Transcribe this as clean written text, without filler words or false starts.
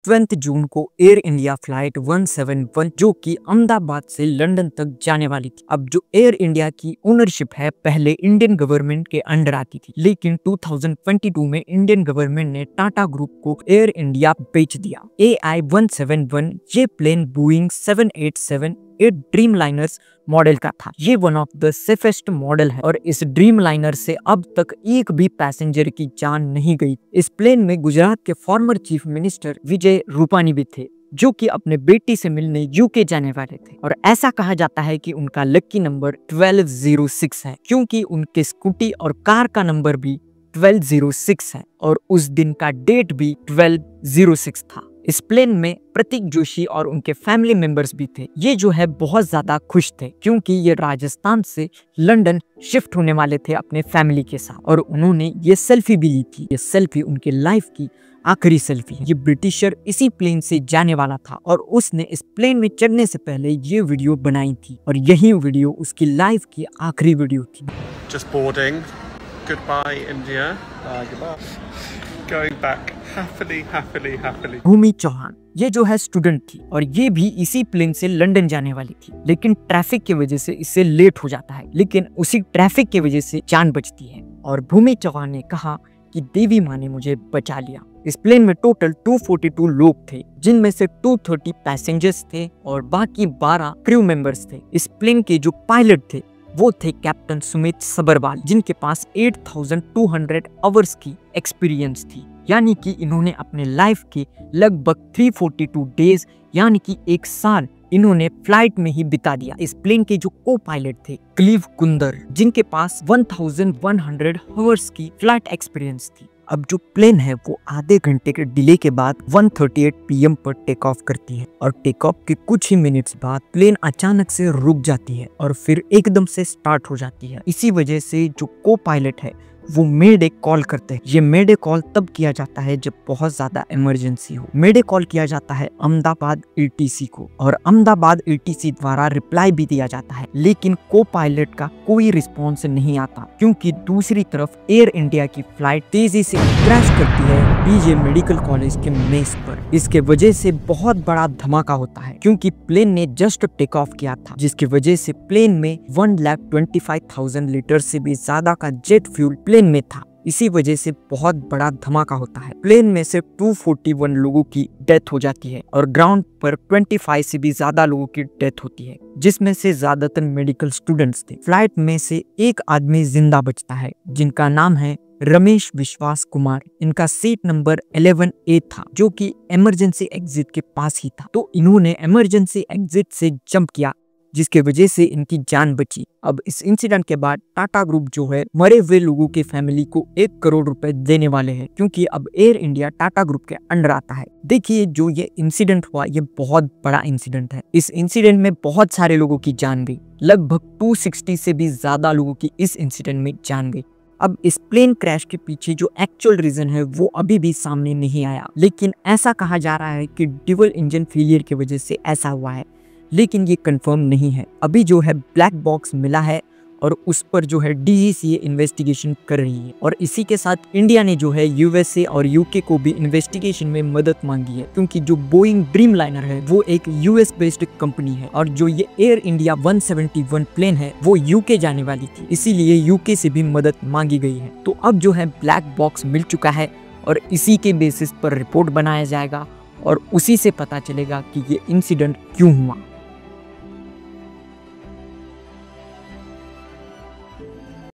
20 जून को Air India flight 171 जो कि अहमदाबाद से लंदन तक जाने वाली थी। अब जो एयर इंडिया की ओनरशिप है पहले इंडियन गवर्नमेंट के अंडर आती थी, लेकिन 2022 में इंडियन गवर्नमेंट ने टाटा ग्रुप को एयर इंडिया बेच दिया। AI-171 ये plane Boeing 787 dreamliners model का था। ये one of the safest model है और इस ड्रीम लाइनर से अब तक एक भी पैसेंजर की जान नहीं गई। इस प्लेन में गुजरात के former chief minister Vijay Rupani भी थे, जो कि अपने बेटी से मिलने यूके जाने वाले थे। और ऐसा कहा जाता है कि उनका लकी नंबर 1206 है, क्योंकि उनके स्कूटी और कार का नंबर भी 1206 है और उस दिन का डेट भी 1206 था। इस प्लेन में प्रतीक जोशी और उनके फैमिली मेंबर्स भी थे। ये जो है बहुत ज्यादा खुश थे, क्योंकि ये राजस्थान से लंदन शिफ्ट होने वाले थे अपने फैमिली के साथ, और उन्होंने ये सेल्फी भी ली थी। ये सेल्फी उनके लाइफ की आखिरी सेल्फी। ये ब्रिटिशर इसी प्लेन से जाने वाला था और उसने इस प्लेन में चढ़ने से पहले ये वीडियो बनाई थी, और यही वीडियो उसकी लाइफ की आखिरी वीडियो थी। Just boarding. Goodbye, India. Goodbye. Going back happily. भूमि चौहान ये जो है स्टूडेंट थी और ये भी इसी प्लेन से लंदन जाने वाली थी, लेकिन ट्रैफिक की वजह से इससे लेट हो जाता है, लेकिन उसी ट्रैफिक की वजह से जान बचती है। और भूमि चौहान ने कहा कि देवी माँ ने मुझे बचा लिया। इस प्लेन में टोटल 242 लोग थे, जिनमें से 230 पैसेंजर्स थे और बाकी 12 क्रू मेंबर्स थे। इस प्लेन के जो पायलट थे वो थे कैप्टन सुमित सबरवाल, जिनके पास 8200 आवर्स की एक्सपीरियंस थी, यानी कि इन्होंने अपने लाइफ के लगभग 342 डेज यानी कि एक साल इन्होंने फ्लाइट में ही बिता दिया। इस प्लेन के जो को पायलट थे क्लीव कुंदर, जिनके पास 1100 आवर्स की फ्लाइट एक्सपीरियंस थी। अब जो प्लेन है वो आधे घंटे के डिले के बाद 1:38 PM पर टेक ऑफ करती है, और टेक ऑफ के कुछ ही मिनट्स बाद प्लेन अचानक से रुक जाती है और फिर एकदम से स्टार्ट हो जाती है। इसी वजह से जो को पायलट है वो मेडे कॉल करते हैं। ये मेडे कॉल तब किया जाता है जब बहुत ज्यादा इमरजेंसी हो। मेडे कॉल किया जाता है अहमदाबाद ATC को, और अहमदाबाद ATC द्वारा रिप्लाई भी दिया जाता है, लेकिन को पायलट का कोई रिस्पॉन्स नहीं आता, क्योंकि दूसरी तरफ एयर इंडिया की फ्लाइट तेजी से क्रैश करती है BJ मेडिकल कॉलेज के मेस पर। इसके वजह से बहुत बड़ा धमाका होता है, क्योंकि प्लेन ने जस्ट टेक ऑफ किया था, जिसकी वजह से प्लेन में 1,25,000 लीटर से भी ज्यादा का जेट फ्यूल प्लेन में था। इसी वजह से बहुत बड़ा धमाका होता है। प्लेन में से 241 लोगों की डेथ हो जाती है और ग्राउंड पर 25 से भी ज्यादा लोगों की डेथ होती है, जिसमें से ज्यादातर मेडिकल स्टूडेंट्स थे। फ्लाइट में से एक आदमी जिंदा बचता है, जिनका नाम है रमेश विश्वास कुमार। इनका सीट नंबर 11A था, जो कि इमरजेंसी एग्जिट के पास ही था। तो इन्होंने इमरजेंसी एग्जिट से जंप किया, जिसके वजह से इनकी जान बची। अब इस इंसिडेंट के बाद टाटा ग्रुप जो है मरे हुए लोगों के फैमिली को 1 करोड़ रुपए देने वाले हैं, क्योंकि अब एयर इंडिया टाटा ग्रुप के अंडर आता है। देखिए जो ये इंसिडेंट हुआ ये बहुत बड़ा इंसिडेंट है। इस इंसिडेंट में बहुत सारे लोगों की जान गई, लगभग 260 से भी ज्यादा लोगों की इस इंसिडेंट में जान गई। अब इस प्लेन क्रैश के पीछे जो एक्चुअल रीजन है वो अभी भी सामने नहीं आया, लेकिन ऐसा कहा जा रहा है कि ड्यूल इंजन फेलियर की वजह से ऐसा हुआ है, लेकिन ये कंफर्म नहीं है। अभी जो है ब्लैक बॉक्स मिला है और उस पर जो है DGCA इन्वेस्टिगेशन कर रही है, और इसी के साथ इंडिया ने जो है USA और UK को भी इन्वेस्टिगेशन में मदद मांगी है, क्योंकि जो बोइंग ड्रीम लाइनर है वो एक US बेस्ड कंपनी है, और जो ये एयर इंडिया 171 प्लेन है वो UK जाने वाली थी, इसीलिए UK से भी मदद मांगी गई है। तो अब जो है ब्लैक बॉक्स मिल चुका है और इसी के बेसिस पर रिपोर्ट बनाया जाएगा और उसी से पता चलेगा कि ये इंसिडेंट क्यों हुआ।